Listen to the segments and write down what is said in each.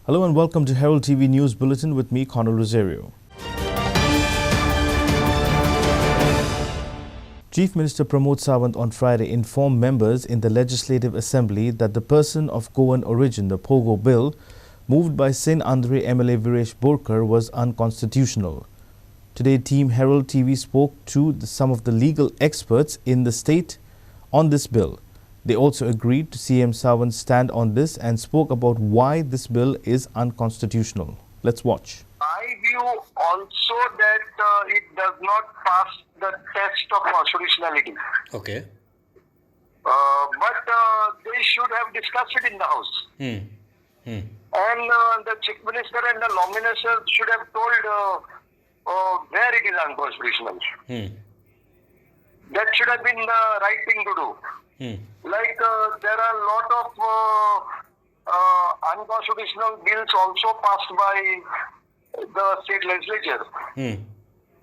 Hello and welcome to Herald TV News Bulletin with me, Conor Rosario. Chief Minister Pramod Sawant on Friday informed members in the Legislative Assembly that the person of Goan origin, the Pogo Bill, moved by Sin Andre MLA Viresh Borkar, was unconstitutional. Today, Team Herald TV spoke to some of the legal experts in the state on this bill. They also agreed to CM Sawant's stand on this and spoke about why this bill is unconstitutional. Let's watch. I view also that it does not pass the test of constitutionality. Okay. But they should have discussed it in the House. And the Chief Minister and the Law Minister should have told where it is unconstitutional. That should have been the right thing to do. Like there are a lot of unconstitutional bills also passed by the state legislature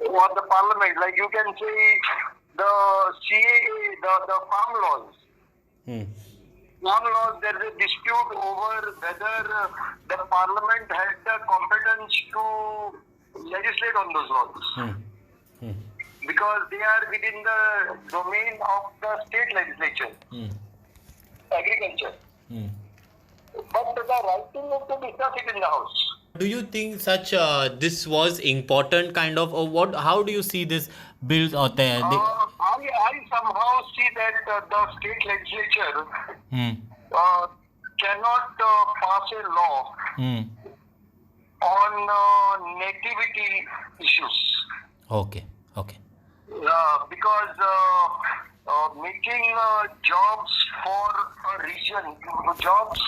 or the parliament. Like you can say the CAA, the farm laws. Farm laws, there is a dispute over whether the parliament had the competence to legislate on those laws. Because they are within the domain of the state legislature, agriculture. But the right thing is to discuss it in the House. Do you think such this was important kind of, or what? How do you see this bills out there? I somehow see that the state legislature cannot pass a law on nativity issues. Okay. Because making jobs for a region, jobs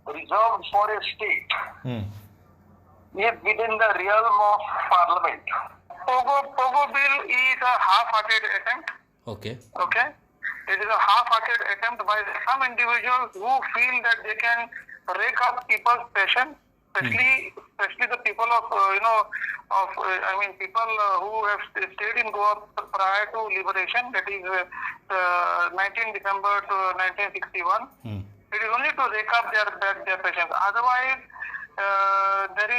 reserved for a state, is within the realm of Parliament. Pogo bill is a half-hearted attempt. Okay. It is a half-hearted attempt by some individuals who feel that they can rake up people's passion, especially the people of people who have stayed in Goa prior to liberation, that is 19 December to 1961. It is only to rake up their passions. Otherwise, there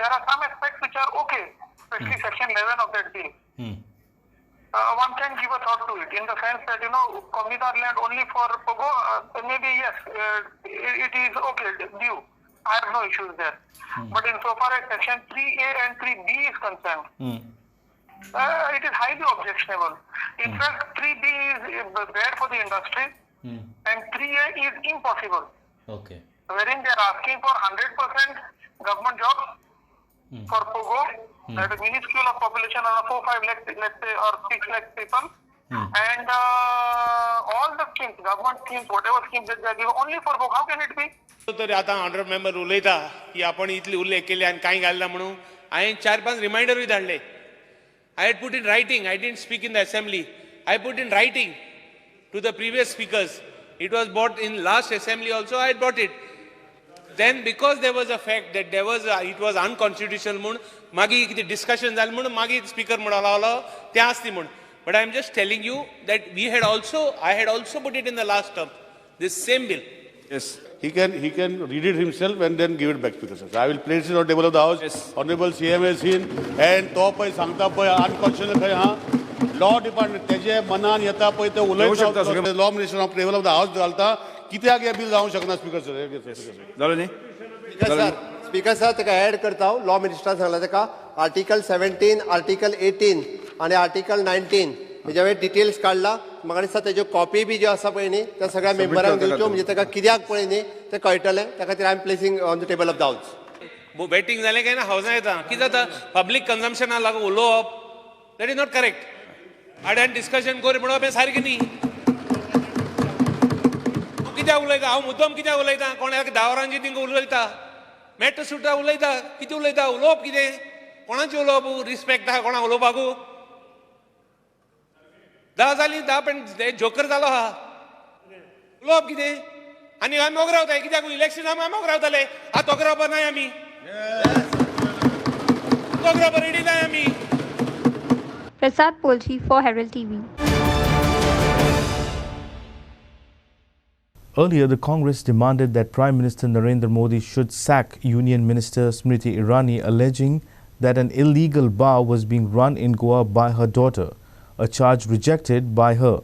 are some aspects which are okay, especially section 11 of that bill. One can give a thought to it in the sense that, communal land only for Pogo, maybe yes, it is okay, due. I have no issues there. But insofar as section 3A and 3B is concerned, it is highly objectionable. In fact, 3B is bad for the industry and 3A is impossible. Okay. Wherein they are asking for 100% government jobs for Pogo, that is minuscule of population of 4-5 lakh, let's say, or 6 lakh people. And all the schemes, government schemes, whatever schemes that they are given, only for Pogo. How can it be? तर आता honourable member उलयता की आपण इतली उल्लेख केले आणि कांय घालना म्हणून हांवें 4-5 रिमाइंडरूय धाडले. I had put in writing, I didn't speak in the assembly. I put in writing to the previous speakers. It was brought in last assembly also, I had brought it. Then because there was a fact that it was unconstitutional म्हणून मागीर कितें discussion जालें म्हणून मागीर speaker म्हणून लागलो तें आसली म्हणून. But I am just telling you that I had also put it in the last term, this same bill. Yes, he can read it himself and then give it back to the sir. I will place it on the table of the House. Yes. Honorable CM has seen and तो पय सांगता पय unconstitutional खंय हा law department तेजे मनान येता पय ते उलयता law minister of table of the house घालता कित्याक हे बिल जावंक शकना स्पीकर सर जालो न्ही स्पीकर सर तेका ऍड करता हांव लॉ मिनिस्टर सांगला तेका आर्टिकल 17 आर्टिकल 18 आणि आर्टिकल 19 म्हणजे हांवें डिटेल्स काडला म्हाका दिसता तेज्यो कॉपी बी ज्यो आसा पळय न्ही त्या सगळ्या मेंबरांक दिवच्यो म्हणजे तेका कित्याक पळय न्ही तें कळटलें त्या खातीर I am placing on the table of the house. Batting जालें काय ना हावसां येता कितें जाता पब्लीक कन्जम्पशनाक लागून उलोवप दॅट इज नॉट करेक्ट. आड्यान डिस्कशन कर म्हणप हें सारकें न्ही. कित्याक उलयता हांव मुद्दम कित्याक उलयता कोणाक दावरांची थिंगा उलयता मेट्ट सुटा उलयता कितें उलयता उलोवप कितें कोणाचें उलोवप रिस्पेक्ट आहा कोणाक उलोवपाकू 10 जालीं 10 पण जोकर जालो आहा उलोवप कितें आनी आमी मोग रावताय कित्याक इलेक्शन आमी मोग रावताले आतां तोग रावपा नाय आमी तोग रावपा रेडी नाय आमी. Prasad Polchi for Herald TV. Earlier, the Congress demanded that Prime Minister Narendra Modi should sack Union Minister Smriti Irani, alleging that an illegal bar was being run in Goa by her daughter, a charge rejected by her.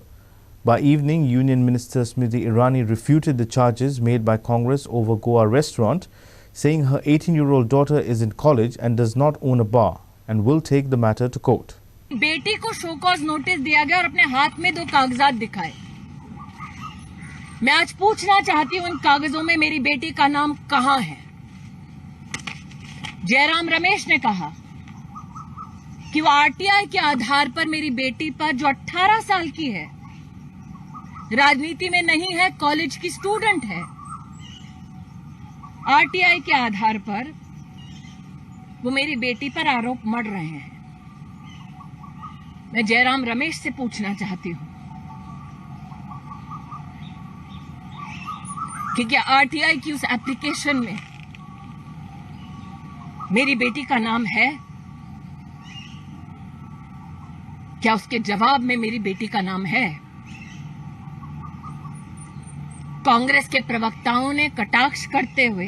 By evening, Union Minister Smriti Irani refuted the charges made by Congress over Goa restaurant, saying her 18-year-old daughter is in college and does not own a bar and will take the matter to court. बेटी को show cause notice दिया गया और अपने हाथ में 2 कागजात दिखाए। मैं आज पूछना चाहती हूं उन कागजों में मेरी बेटी का नाम कहां है। जयराम रमेश ने कहा कि वो आरटीआई के आधार पर मेरी बेटी पर, जो 18 साल की है, राजनीति में नहीं है, कॉलेज की स्टूडेंट है, आरटीआई के आधार पर वो मेरी बेटी पर आरोप मढ़ रहे हैं। मैं जयराम रमेश से पूछना चाहती हूं कि क्या आरटीआई की उस एप्लीकेशन में मेरी बेटी का नाम है? क्या उसके जवाब में मेरी बेटी का नाम है? कांग्रेस के प्रवक्ताओं ने कटाक्ष करते हुए,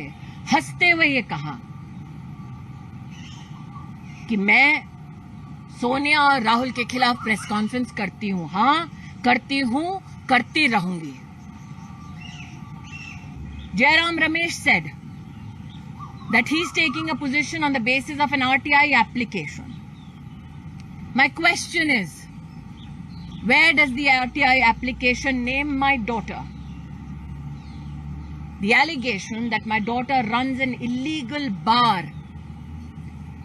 हंसते हुए ये कहा कि मैं सोनिया और राहुल के खिलाफ प्रेस कॉन्फ्रेंस करती हूं। हां, करती हूं, करती रहूंगी। Jairam Ramesh said that he is taking a position on the basis of an RTI application. My question is, where does the RTI application name my daughter? The allegation that my daughter runs an illegal bar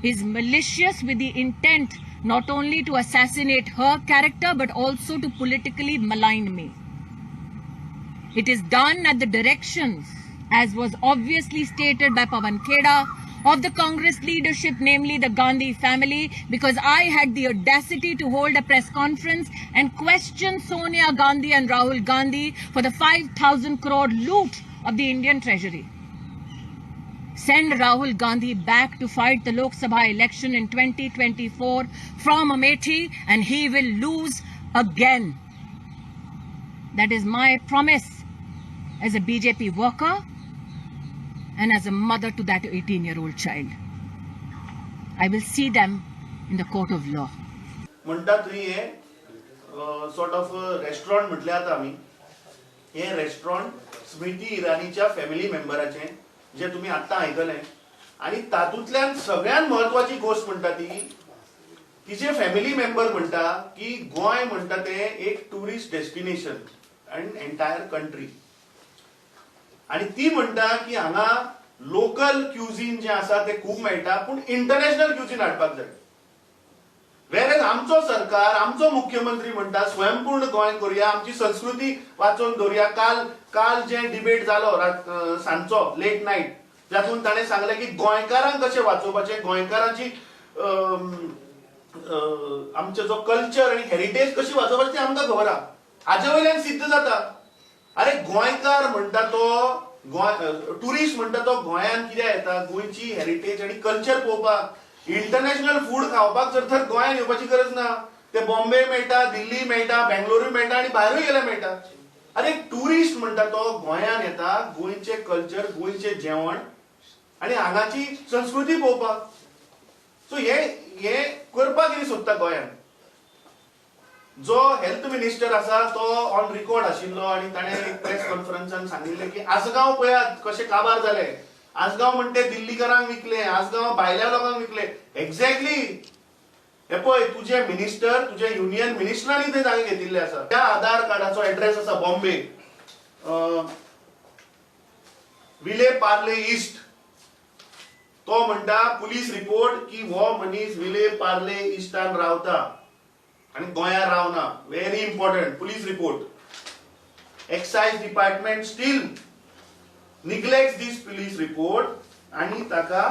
is malicious with the intent not only to assassinate her character but also to politically malign me. It is done at the directions, as was obviously stated by Pawan Kheda, of the Congress leadership, namely the Gandhi family, because I had the audacity to hold a press conference and question Sonia Gandhi and Rahul Gandhi for the 5,000 crore loot of the Indian treasury. Send Rahul Gandhi back to fight the Lok Sabha election in 2024 from Amethi and he will lose again. That is my promise as a BJP worker and as a mother to that 18-year-old child. I will see them in the court of law. म्हणतात तुम्ही हे sort of restaurant म्हटले आता आम्ही हे restaurant स्मृती इराणीच्या family मेंबराचे जे तुम्ही आता ऐकले आणि तातूंतल्यान सगळ्यात महत्वाची गोष्ट म्हणता ती तिचे फॅमिली मेंबर म्हणता की गोय म्हणता ते एक tourist destination and entire country आणि ती म्हणता की हांगा लोकल क्युझिन जे आसा ते खूप मेळटा पण इंटरनॅशनल क्युझिन हाडपाक जाय वेरेज आमचो सरकार आमचो मुख्यमंत्री म्हणटा स्वयंपूर्ण गोंय करूया आमची संस्कृती वाचोवन दवरुया काल जे डिबेट जालो सांजचो लेट नाईट जातून ताणें सांगलें की गोंयकारांक कशें वाचोवपाचें गोंयकारांची आमचो जो कल्चर आनी हेरिटेज कशी वाचोवपाची ती आमकां खबर आहा हाजे वयल्यान सिद्ध जाता अरे गोंयकार म्हणटा तो टुरिस्ट म्हणटा तो गोंयान कित्याक येता गोंयची हेरिटेज आनी कल्चर पळोवपाक इंटरनॅशनल फूड खावपाक तर गोंयान येवपाची गरज ना ते बॉम्बे मेळटा दिल्ली मेळटा बेंगलोरू मेळटा आनी भायरूय गेल्यार मेळटा अरे टुरिस्ट म्हणटा तो गोंयान येता गोंयचे कल्चर गोंयचे जेवण आनी हांगाची संस्कृती पळोवपाक सो हे करपाक कितें सोदता गोंयान जो हेल्थ मिनिस्टर आसा तो ऑन रिकॉर्ड आशिल्लो आनी ताणें एक प्रेस कॉन्फरन्सान सांगिल्लें की आसगांव पळयात कशें काबार जाले आसगांव म्हणटे दिल्लीकारांक विकले आसगांव भायल्या लोकांक विकले एक्झॅक्टली हे पळय तुझे मिनिस्टर तुझे युनियन मिनिस्टरांनी ते जागे घेतिल्ले आसा त्या आधार कार्डाचो एड्रेस आसा बॉम्बे विले पार्ले ईस्ट तो म्हणटा पुलीस रिपोर्ट की हो मनीस विले पार्ले ईस्टान रावता आणि गोंयान रावना very important police report excise department still neglects this police report आणि ताका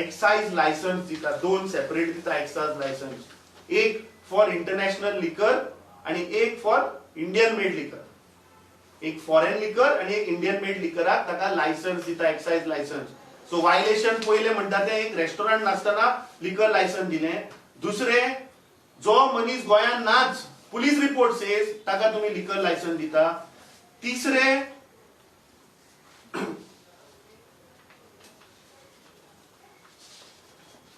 एक्साइज लायसन्स दिता दोन सेपरेट दिता एक्साइज लायसन्स एक फॉर इंटरनॅशनल लिकर आणि एक फॉर इंडियन मेड लिकर एक फॉरेन लिकर आणि एक इंडियन मेड लिकराक ताका लायसन्स दिता एक्साइज लायसन्स सो वायलेशन पहिले म्हणटा ते एक रेस्टॉरंट नासतना लिकर लायसन्स दिले दुसरे जो मनीस गोंयान नाच पुलीस रिपोर्ट सेज ताका तुम्ही लिकर लायसन्स दिता तिसरे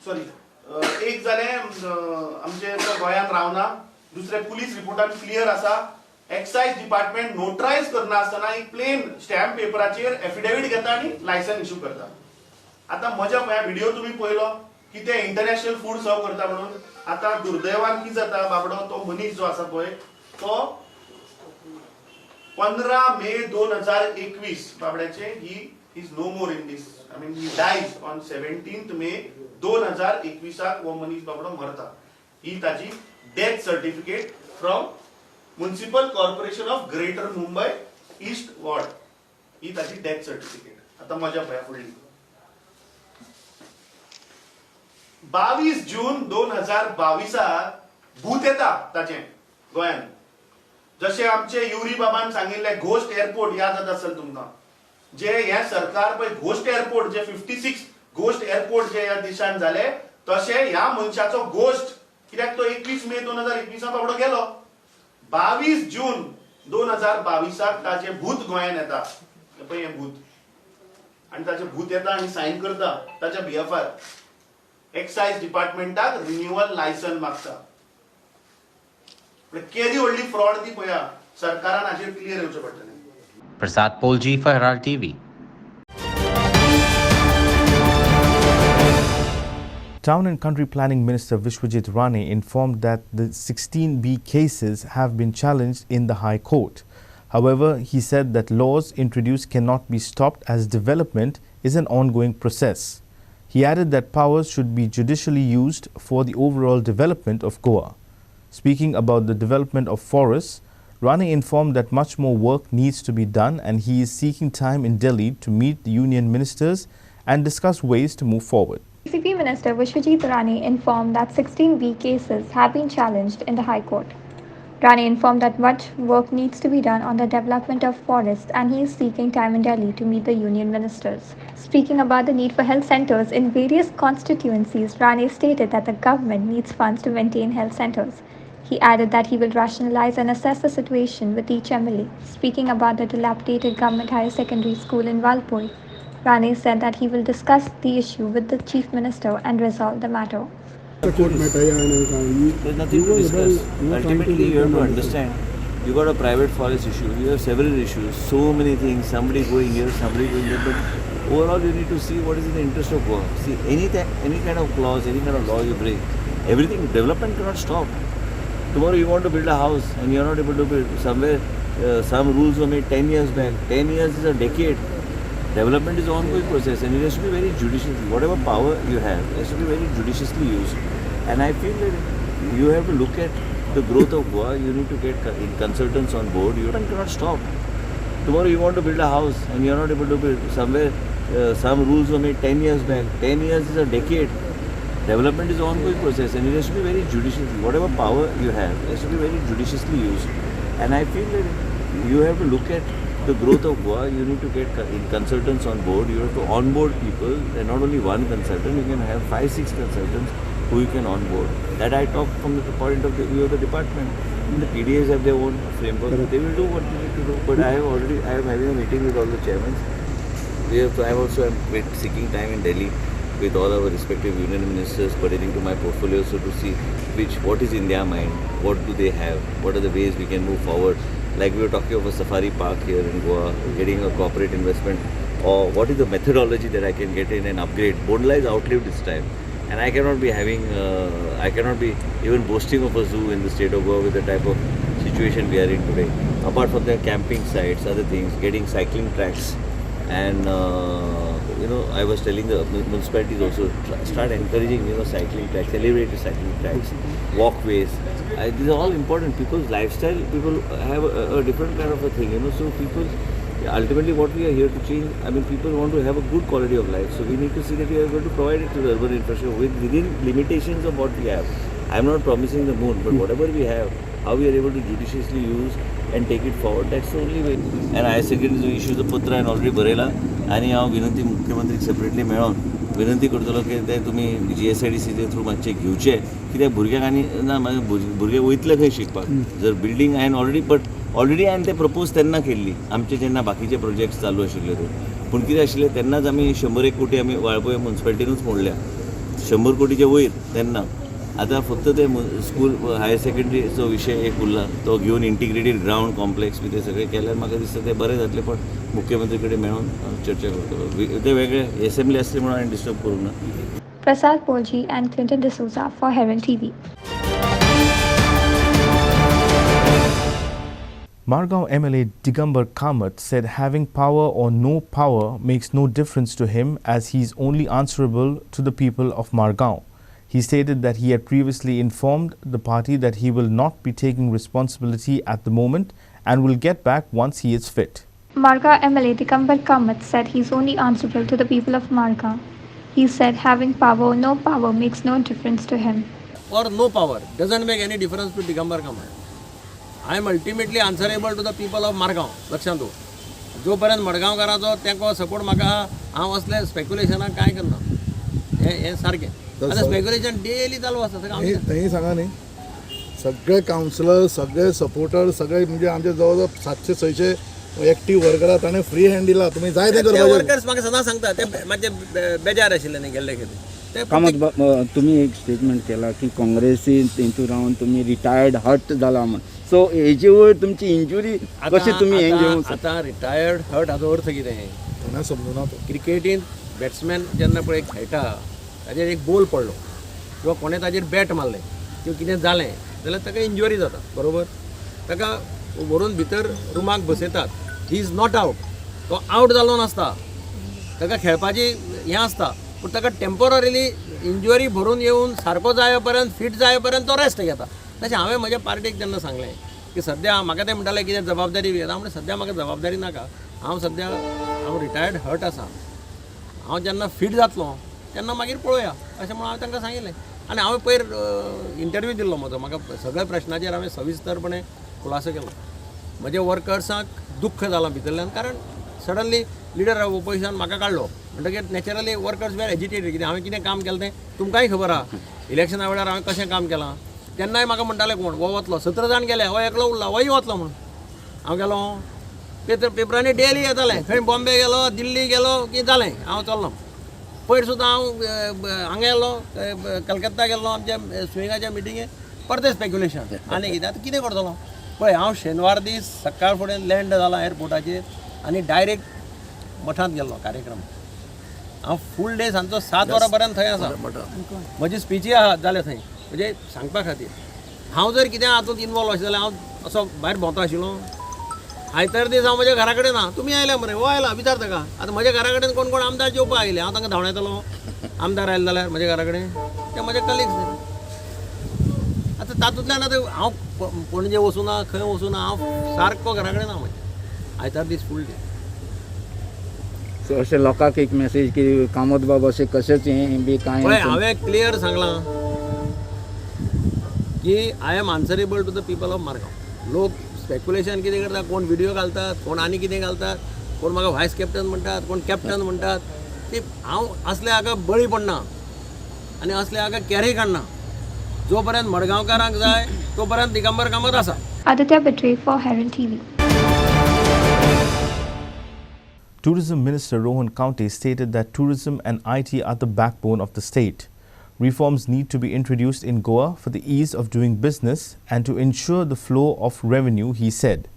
सॉरी एक जालें आमचे गोंयांत रावना, दुसरे पुलीस रिपोर्टान क्लियर आसा, एक्सायज डिपार्टमेंट नोटरायज करना आसतना एक प्लेन स्टॅम्प पेपराचेर एफिडेविट घेता आनी लायसन इश्यू करता. आतां म्हज्या व्हिडिओ तुमी पळयलो की ते इंटरनॅशनल फूड सर्व करता म्हणून. आतां दुर्दैवान कितें जाता बाबडो, तो मनीस जो आसा पळय तो 15 मे 2021 बाबड्याचे he is no more in this. I mean he dies on 17 May 2021 हो मनीस बाबडो मरता. ही ताची death certificate from municipal corporation of greater Mumbai east ward. ही ताची डेथ सर्टिफिकेट. आता मजा पळया फुडली. 22 जून 2022 भूत येता ताचें गोंयांत. जशें आमचे युरी बाबान सांगिल्ले घोस्ट एअरपोर्ट याद जाता आसतलें तुमकां. जे हे सरकार पळय घोस्ट एअरपोर्ट जे 56 घोस्ट एअरपोर्ट जे ह्या देशांत जाले, तशें ह्या मनशाचो घोस्ट, कित्याक तो 21 मे 2021 बाबडो गेलो. 22 जून 2022 ताचे भूत गोंयांत येता. पळय हें भूत, आनी ताचें भूत येता आनी सायन करता ताच्या बिएफआर. एक्सायज डिपार्टमेंटाक रिन्युअल लायसन मागता. केदी व्हडली फ्रॉड ती पळया. सरकारान हाचेर क्लियर येवचें पडटलें. Prasad Polji for Herald TV. Town and Country Planning Minister Vishwajit Rane informed that the 16B cases have been challenged in the High Court. However, he said that laws introduced cannot be stopped as development is an ongoing process. He added that powers should be judicially used for the overall development of Goa. Speaking about the development of forests, Rane informed that much more work needs to be done and he is seeking time in Delhi to meet the union ministers and discuss ways to move forward. CP Minister Vishwajit Rane informed that 16B cases have been challenged in the High Court. Rane informed that much work needs to be done on the development of forests and he is seeking time in Delhi to meet the union ministers. Speaking about the need for health centers in various constituencies, Rane stated that the government needs funds to maintain health centers. He added that he will rationalize and assess the situation with each MLA. Speaking about the dilapidated government higher secondary school in Valpoi, Rane said that he will discuss the issue with the Chief Minister and resolve the matter. There's nothing to discuss. Ultimately, you have to understand, you got a private forest issue, you have several issues, so many things, somebody going here, somebody going there, but overall you need to see what is in the interest of Goa. See, any kind of clause, any kind of law you break, everything, development cannot stop. Tomorrow you want to build a house and you are not able to build. Somewhere, some rules were made 10 years back. 10 years is a decade. Development is an ongoing process and it has to be very judicious. Whatever power you have, it has to be very judiciously used. And I feel that you have to look at the growth of Goa. You need to get consultants on board. You cannot stop. Tomorrow you want to build a house and you are not able to build. Somewhere, some rules were made 10 years back. 10 years is a decade. Development is an ongoing process and it has to be very judicious. Whatever power you have, it has to be very judiciously used. And I feel that you have to look at the growth of Goa. You need to get consultants on board. You have to onboard people, and not only one consultant. You can have 5-6 consultants who you can onboard. That I talk from the point of view of the department. And the PDAs have their own framework. They will do what they need to do. But I am having a meeting with all the chairmen. I also am seeking time in Delhi with all our respective union ministers pertaining to my portfolio, so to see what is in their mind, what do they have, what are the ways we can move forward. Like we were talking of a safari park here in Goa, getting a corporate investment, or what is the methodology that I can get in and upgrade. Bondla is outlived this time, and I cannot be even boasting of a zoo in the state of Goa with the type of situation we are in today. Apart from the camping sites, other things, getting cycling tracks, and I was telling the municipalities also start encouraging cycling tracks, elevated cycling tracks, walkways. These are all important. People's lifestyle, people have a different kind of a thing, So people, ultimately, what we are here to change. I mean, people want to have a good quality of life. So we need to see that we are going to provide it to the urban infrastructure within limitations of what we have. I am not promising the moon, but whatever we have, how we are able to judiciously use and take it forward. That's the only way. And higher secondary issues of Putra and already Barela. आणि हांव विनंती मुख्यमंत्रीक separately मेळोन विनंती करतलो की ते तुमी GSIDC थ्रू मातशें घेवचे, कित्याक भुरग्यांक आनी ना भुरगे वयतले खंय शिकपाक. जर बिल्डींग हांवें ऑलरेडी हांवें ते प्रपोज तेन्ना केल्ली, आमचे जेन्ना बाकीचे प्रोजेक्ट्स चालू आशिल्ले ते. पूण कितें आशिल्लें तेन्नाच आमी 100-1 कोटी आमी वाळपय म्युनिसिपालिटीनूच मोडल्या. 100 कोटीच्या वयर तेन्ना आतां फक्त ते स्कूल हायर सेकंडरीचो विशय एक उरला तो घेवन इंटिग्रेटेड ग्रावंड कॉम्प्लेक्स बी ते सगळें केल्यार म्हाका दिसता ते बरें जातलें पण मुख्यमंत्री कडेन मेळून चर्चा करतलो ते वेगळे असेंब्ली आसली म्हणून हांवें डिस्टर्ब करूंक ना. Prasad Polji and Clinton D'Souza for Herald TV. Margao MLA Digambar Kamath said having power or no power makes no difference to him as he is only answerable to the people of Margao. He stated that he had previously informed the party that he will not be taking responsibility at the moment and will get back once he is fit. Margao MLA Digambar Kamath said he is only answerable to the people of Margao. He said having power or no power makes no difference to him. Or no power doesn't make any difference to Digambar Kamath. I am ultimately answerable to the people of Margao. लक्षात दो जोपर्यंत मडगांवकाराचो तेंको support म्हाका हांव असले स्पेक्युलेशनाक कांय करना हे सारकें आतां स्पेक्युलेशन डेली चालू आसता थंय सांगा न्ही सगळे कावन्सिलर सगळे सपोर्टर सगळे म्हणजे आमचे जवळ जवळ 700-600 एक्टिव्ह वर्करां ताणें फ्री हँड दिला तुमी जाय ते करपाचे वर्कर्स म्हाका सदां सांगता ते मातशे बेजार आशिल्ले न्ही गेल्ले खेपे कामत तुम्ही एक स्टेटमेंट केला की काँग्रेसीन तेंतू रावन तुम्ही रिटायर्ड हर्ट जाला म्हण सो हेजे वयर तुमची इंजुरी कशी तुम्ही हें घेवंक आतां रिटायर्ड हर्ट हाचो अर्थ कितें समजना क्रिकेटीन बॅट्समॅन जेन्ना पळय खेळटा ताजेर एक बॉल पडलो किंवा कोणें ताजेर बॅट मारलें किंवा कितें जालें जाल्यार ताका इंजुरी जाता बरोबर ताका व्हरून भितर रुमाक बसयतात ही इज नॉट आउट तो आउट जालो नासता ताका खेळपाची हें आसता पूण ताका टेम्पररीली इंजुरी भरून येवन सारको जाय पर्यंत फिट जाय पर्यंत तो रेस्ट घेता तशें हांवें म्हज्या पार्टीक तेन्ना सांगलें की सद्या म्हाका ते म्हणटाले कितें जबाबदारी घेता हांव सद्या म्हाका जबाबदारी नाका हांव सद्या रिटायर्ड हर्ट आसा हांव जेन्ना फिट जातलो तेन्ना मागीर पळोवया अशें म्हणून हांवें तांकां सांगिल्लें आनी हांवें पयर इंटरव्यू दिल्लो म्हजो म्हाका सगळ्या प्रश्नाचेर हांवें सविस्तरपणे खुलासो केलो म्हज्या वर्कर्सांक दुख्ख जालां भितरल्यान कारण सडनली लिडर ऑफ ओपोजिशन म्हाका काडलो म्हणटकीर नॅचरली वर्कर्स वेर एजिटेटेड कितें हांवें कितें काम केलें तें तुमकांय खबर आहा इलेक्शना वेळार हांवें कशें काम केलां तेन्नाय म्हाका म्हणटाले कोण हो वतलो 17 जाण गेले हो एकलो उरला होय वतलो म्हणून हांव गेलो पेपरांनी डेली येतालें खंय बॉम्बे गेलो दिल्ली गेलो की जालें हांव चल्लो पयर सुद्दां हांव हांगा गेल्लो कलकत्ता गेल्लो आमच्या स्विंगाच्या मिटिंगेक परते स्पेक्युलेशन आनी कितें आतां कितें करतलो पळय हांव शेनवार दीस सकाळ फुडें लँड जाला एअरपोर्टाचेर आनी डायरेक्ट मठांत गेल्लो कार्यक्रम हांव फूल डे सांजचो 7 वरां पर्यंत थंय आसा म्हजी स्पिची आहा जाले थंय म्हणजे सांगपा खातीर हांव जर कितें हातूंत इनवॉल्व आशिल्लो जाल्यार हांव असो भायर भोंवता आशिल्लो आयतार दीस हांव म्हज्या घरा कडेन ना तुमी आयल्या मरे हो आयला विचार ताका आतां म्हज्या घरा कडेन कोण कोण आमदार जेवपाक आयले हांव तांकां धांवून येतलो आमदार आयले जाल्यार म्हज्या घरा कडेन ते म्हजे कलिग्स आतां तातूंतल्यान आतां हांव पणजे वचूना खंय वचूना हांव सारको घरा कडेन ना म्हज्या आयतार दीस फूल डे सो अशें लोकांक एक मेसेज की कामत बाबा अशें कशेंच हें बी कांय पळय हांवें क्लियर सांगलां की I am answerable to the people of Margao लोक स्पेक्युलेशन कितें करता कोण व्हिडिओ घालतात कोण आनी कितें घालतात कोण म्हाका व्हायस कॅप्टन म्हणटात कोण कॅप्टन म्हणटात ते हांव असले हाका बळी पडना आनी असले हाका कॅरी काडना जो पर्यंत मडगांवकारांक जाय तो पर्यंत दिगंबर कामत आसा. Aditya Bitre for Herald TV. Tourism Minister Rohan County stated that tourism and IT are the backbone of the state. Reforms need to be introduced in Goa for the ease of doing business and to ensure the flow of revenue, he said.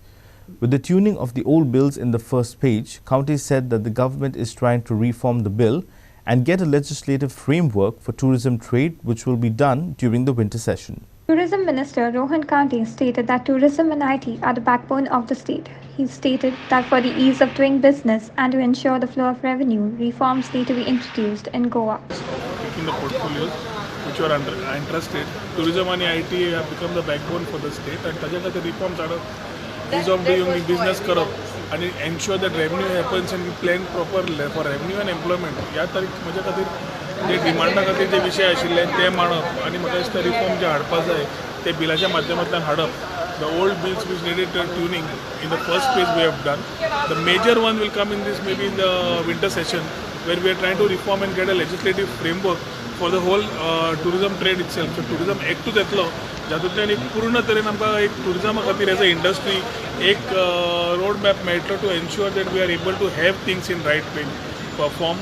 With the tuning of the old bills in the first page, County said that the government is trying to reform the bill and get a legislative framework for tourism trade, which will be done during the winter session. Tourism Minister Rohan County stated that tourism and IT are the backbone of the state. He stated that for the ease of doing business and to ensure the flow of revenue, reforms need to be introduced in Goa. In the portfolios which are interested, tourism and IT have become the backbone for the state, and ताजे खातीर reforms are ease of doing business करप and ensure that revenue happens and we plan proper for revenue and employment. ह्या तारीख म्हज्या खातीर जे डिमांडा खातीर जे विशय आशिल्ले ते मांडप आनी म्हाका दिसता रिफॉर्म जे हाडपा जाय ते बिलाच्या माध्यमांतल्यान हाडप. The old bills which needed tuning in the first phase we have done. The major one will come in this maybe in the winter session where we are trying to reform and get a legislative framework for the whole tourism trade itself. So tourism act येतलो जातूंतल्यान एक पूर्ण तरेन आमकां एक टुरिजमा खातीर as a industry एक road map मेळटलो to ensure that we are able to have things in right way perform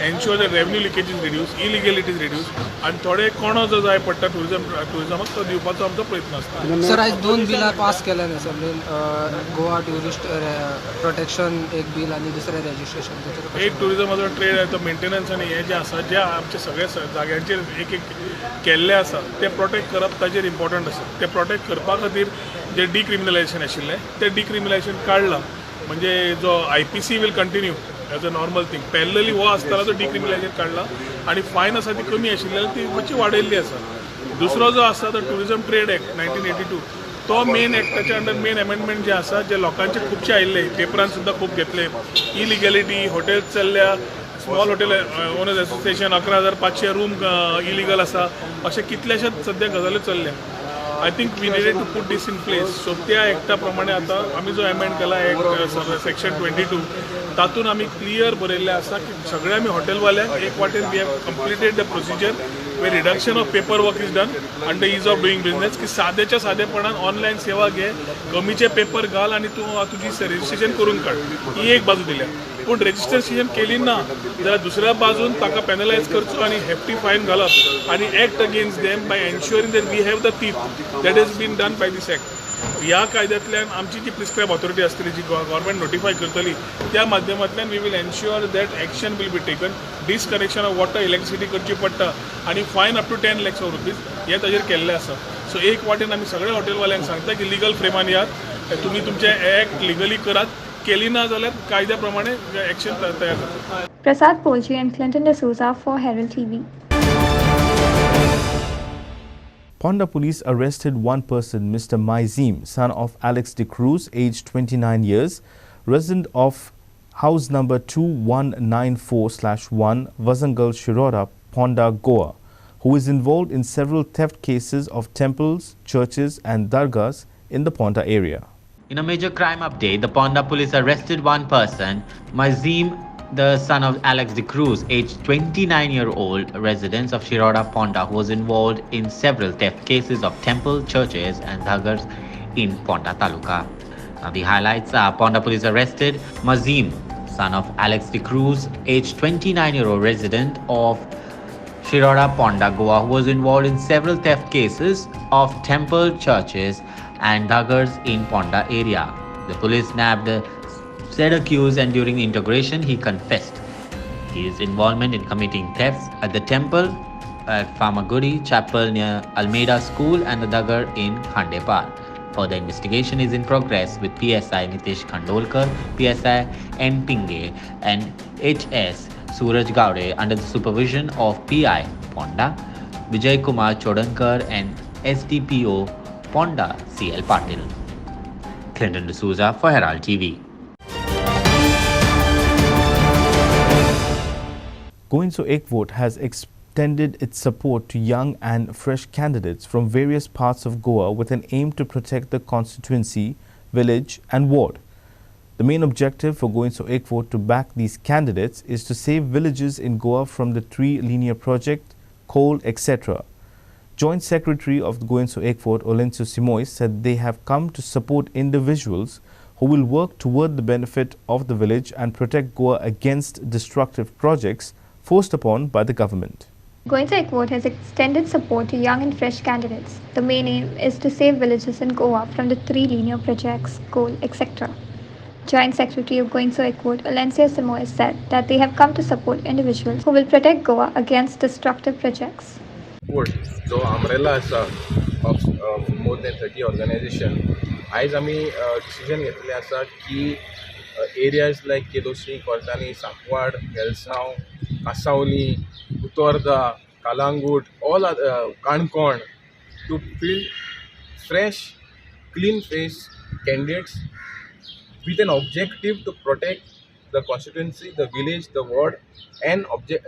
ensure that revenue leakage is reduce, illegality is reduce आनी थोडे कोणो जो जाय पडटा टुरिजमाक तो दिवपाचो आमचो प्रयत्न आसता. सर आयज 2 बिलां पास केल्या असेंब्लीन, गोवा ट्युरिस्ट प्रोटेक्शन एक बील आनी दुसरें रेजिस्ट्रेशन. एक टुरिजमाचो ट्रेड तो मेंटेनन्स आनी हे जे आसा जे आमचे सगळे जाग्यांचेर एक एक केल्ले आसा ते प्रोटेक्ट करप ताजेर इम्पॉर्टंट आसा. ते प्रोटेक्ट करपा खातीर जे डिक्रिमिनलायझेशन आशिल्लें ते डिक्रिमिनलायझेशन काडलां. म्हणजे जो IPC will continue as a normal thing. Parallelly हो आसताना तो डिक्रिमिनलायझेशन काडला आनी फायन आसा ती कमी आशिल्ली ती मातशी वाडयल्ली आसा. दुसरो जो आसा तो टुरिजम ट्रेड एक्ट 1982 तो मेन एक्टाच्या अंडर मेन अमेंडमेंट जे आसा जे लोकांचे खुबशे आयिल्ले पेपरान सुद्दां खूब घेतले. इलिगॅलिटी, हॉटेल्स चल्ल्या, small hotel owners association 11,500 room illegal आसा, अशे कितलेशेच सद्या गजाल्यो चल्ल्या. I think we needed to put this in place. So त्या एक्टा प्रमाणे आता आमी जो अमेंड केला सेक्शन 22 तातूंत आमी क्लियर बरयल्लें आसा की सगळे आमी हॉटेलवाल्यांक एक वाटेन we have completed the procedure way reduction of paper work is done under ease of doing business की सादेच्या सादेपणान ऑनलायन सेवा घे, कमीचे पेपर घाल आनी तूं तुजी रजिस्ट्रेशन करून काड. ही एक बाजू दिल्या. पूण रजिस्ट्रेशन केली ना जाल्यार दुसऱ्या बाजून ताका पेनलायज करचो आनी हेफ्टी फायन घालप आनी act against them by ensuring that we have the teeth that is been done by this act. ह्या कायद्यांतल्यान आमची जी प्रिस्क्रायब ऑथॉरिटी आसतली जी गव्हर्मेंट नोटिफाय करतली त्या माध्यमांतल्यान we will ensure that action will be taken. Disconnection of water electricity करची पडटा आनी फायन up to 10 lakhs of rupees हे ताजेर केल्लें आसा. सो एक वाटेन आमी सगळ्या हॉटेलवाल्यांक सांगता की लिगल फ्रेमान यात, तुमी तुमचे एक्ट लिगली करात, केली ना जाल्यार कायद्या प्रमाणे एक्शन तयार करतात. Prasad Polji and Clinton D'Souza for Herald TV. Ponda police arrested one person, Mr. Maizim, son of Alex De Cruz, aged 29 years, resident of house number 2194/1, Vazangal Shirora, Ponda, Goa, who is involved in several theft cases of temples, churches and dargahs in the Ponda area. In a major crime update, the Ponda police arrested one person, Maizim, the son of Alex De Cruz, aged 29-year-old, resident of Shiroda, Ponda, who was involved in several theft cases of temple, churches and dargahs in Ponda Taluka. Now the highlights are Ponda police arrested Maizim, son of Alex De Cruz, aged 29-year-old, resident of Shiroda, Ponda, Goa, who was involved in several theft cases of temple, churches and dargahs in Ponda area. The police nabbed the said accused and during the integration he confessed his involvement in committing thefts at the temple at Famagudi Chapel near Almeida School and the dargah in Khandepar. Further investigation is in progress with PSI Nitish Khandolkar, PSI N. Pinge and HS Suraj Gaude under the supervision of PI Ponda, Vijay Kumar Chodankar and SDPO Ponda CL Patil. Clinton D'Souza for Herald TV. Goinso Ekvote has extended its support to young and fresh candidates from various parts of Goa with an aim to protect the constituency, village and ward. The main objective for Goinso Ekvote to back these candidates is to save villages in Goa from the tree linear project, coal, etc. Joint Secretary of Goinso Ekvote, Olencio Simoy, said they have come to support individuals who will work toward the benefit of the village and protect Goa against destructive projects forced upon by the government. Goinso Ekvote has extended support to young and fresh candidates. The main aim is to save villages in Goa from the three linear projects, coal, etc. Joint Secretary of Goinso Ekvote, Olencio Simoy, said that they have come to support individuals who will protect Goa against destructive projects. जो umbrella आसा of more than 30 organization, आयज आमी decision घेतले आसा की areas like केदोशी, कोर्तानी, Sancoale, Velsao, Cansaulim, Utorda, Calangute, all Canacona, to field fresh, clean face candidates with an objective to protect the constituency, the village, the ward, and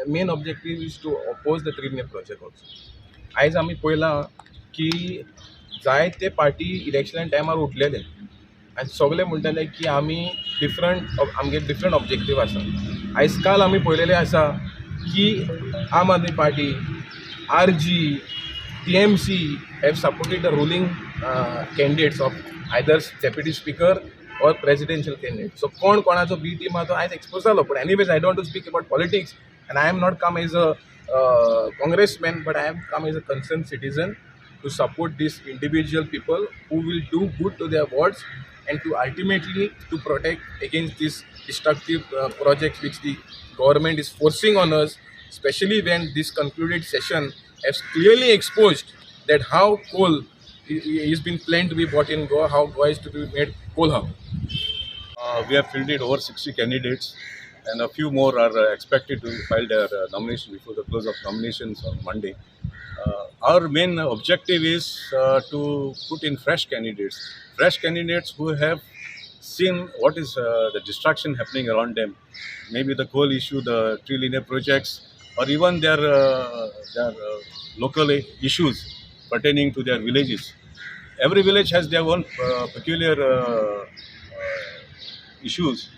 main objective is to oppose the tree project also. आयज आमी पळयलां की जायते पार्टी इलेक्शना टायमार उठलेले आनी सगळे म्हणटाले की आमी आमगे डिफरंट ऑब्जेक्टीव आसा. आयज काल आमी पळयलेले आसा की आम आदमी party, RG, TMC have supported the ruling candidates of either deputy speaker or presidential candidate. So कोण कोणाचो बी टीम आहा तो आयज एक्सपोज जालो. But anyways I don't to speak about politics. And I am not come as a congressman, but I have come as a concerned citizen to support these individual people who will do good to their wards and to ultimately to protect against these destructive projects which the government is forcing on us, especially when this concluded session has clearly exposed that how coal is being planned to be bought in Goa, how Goa is to be made coal hub. We have fielded over 60 candidates, and a few more are expected to file their nomination before the close of nominations on Monday. Our main objective is to put in fresh candidates who have seen what is the destruction happening around them, maybe the coal issue, the tree linear projects, or even their local issues pertaining to their villages. Every village has their own peculiar issues,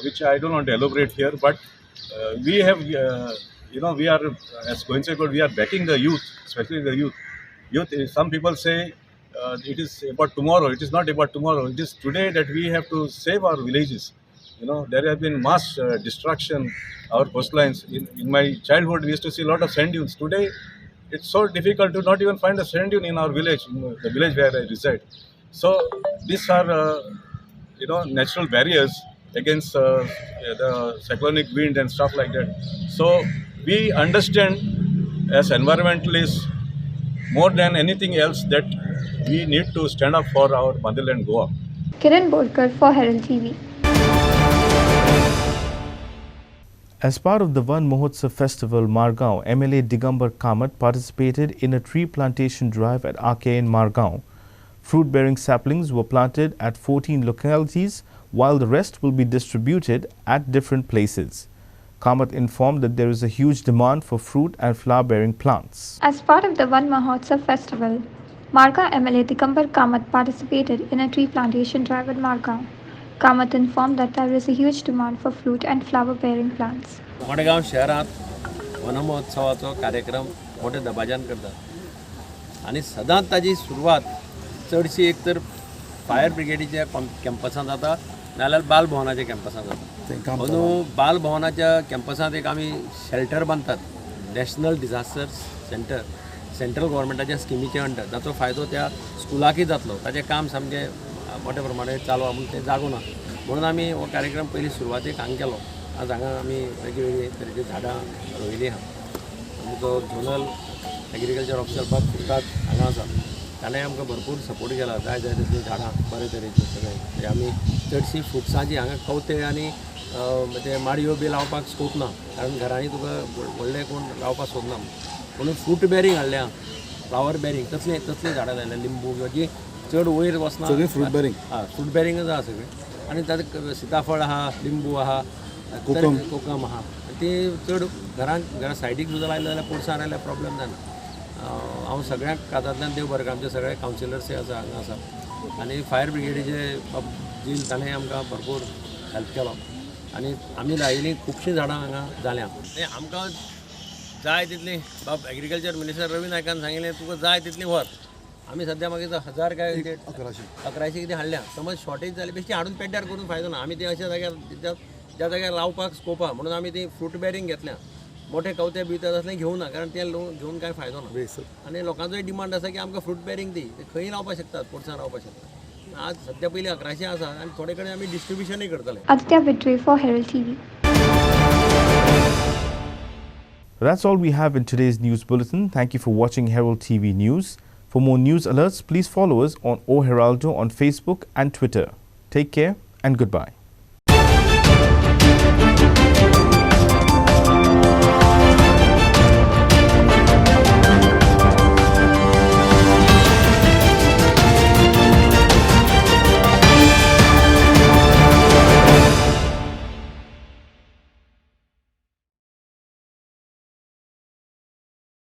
which I don't want to elaborate here, but we have, we are, as coincided, we are backing the youth, especially the youth. Some people say it is about tomorrow. It is not about tomorrow. It is today that we have to save our villages. There have been mass destruction, our coastlines. In my childhood, we used to see a lot of sand dunes. Today, it's so difficult to not even find a sand dune in our village, the village where I reside. So these are, natural barriers against the cyclonic wind and stuff like that. So we understand as environmentalists more than anything else that we need to stand up for our motherland Goa. Kiran Bolkar for Herald TV. As part of the Van Mahotsav Festival, Margao, MLA Digambar Kamath participated in a tree plantation drive at RK in Margao. Fruit-bearing saplings were planted at 14 localities, while the rest will be distributed at different places. Kamath informed that there is a huge demand for fruit and flower-bearing plants. As part of the Van Mahotsav Festival, Margao MLA Digambar Kamath participated in a tree plantation drive at Margao. Kamath informed that there is a huge demand for fruit and flower-bearing plants. Madgaon शहरात one महोत्सवाचो कार्यक्रम मोठे दबाज्यान करतात आणि सदांच ताजी सुरवात चडशी एक तर फायर ब्रिगेडीच्या कॅम्पसांत जाता नाल्यार बाल भवनाच्या कॅम्पसांत जाता. म्हणून बाल भवनाच्या कॅम्पसांत एक आमी शेल्टर बांदतात, नॅशनल डिझास्टर सेंटर, सेंट्रल गव्हर्मेंटाच्या स्किमीच्या अंडर, जाचो फायदो त्या स्कुलाकय जातलो. ताचें काम सामकें मोठ्या प्रमाणे चालू आहा म्हणून तें जागो ना. म्हणून आमी हो कार्यक्रम पयलीं सुरवातेक हांगा केलो. आज हांगा आमी वेगळी तरेची झाडां रोयलीं आहा. आमचो झोनल एग्रीकल्चर ऑफिसर फुटात हांगा आसा. ताणें आमकां भरपूर सपोर्ट केला. जाय तितलीं झाडां बरे तरेची सगळें. म्हणजे आमी चडशीं फ्रुट्सांची हांगा कवते आनी ते माडयो बी लावपाक स्कोप ना, कारण घरांनी तुका व्हडले कोण लावपाक सोदना. म्हणून फ्रूट बेरींग हाडल्या, फ्लावर बेरींग तसलीं झाडां लायल्या. लिंबू किंवा जी चड वयर वचना, सगळीं फ्रूट बेरींग. फ्रूट बेरींगच आहा सगळीं. आनी तातूंत सिताफळ आहा, लिंबू आहा, कोकम आहा. ती चड घरा सायडीक सुद्दां लायले जाल्यार पोरसां लायल्यार प्रॉब्लेम जाना. हांव सगळ्यांक कातांतल्यान देव बरें, आमचे सगळे कावन्सिलर्सय आसा हांगा आसा. आनी फायर ब्रिगेडीचे जील ताणें आमकां भरपूर हेल्प केलो. आनी आमी लायिल्लीं खुबशीं झाडां हांगा जाल्या. आमकां जाय तितली बाब एग्रीकल्चर मिनिस्टर रवी नायकान सांगिल्लें तुका जाय तितली व्हर. आमी सद्या मागीर 1000 काय 1100 कितें हाडल्या. समज शॉर्टेज जाली बेश्टी हाडून पेड्ड्यार करून फायदो ना. आमी ते अशा जाग्यार ज्या जाग्यार लावपाक स्कोप आहा म्हणून आमी ती फ्रूट बेरींग घेतल्या. मोठे कवते बिवते असले घेवना, कारण ते घेवन काय फायदो ना. आनी लोकांचोय डिमांड आसा की आमकां फ्रूट बेरींग दी. ते खंय लावपाक शकतात, पोरसां लावपाक शकतात. आज सद्या पयलीं 1100 आसा आनी थोडे कडेन आमी डिस्ट्रिब्युशनय करतले. Aditya Vitray for Herald TV. That's all we have in today's news bulletin. Thank you for watching Herald TV News. For more news alerts, please follow us on O Heraldo on Facebook and Twitter. Take care and goodbye.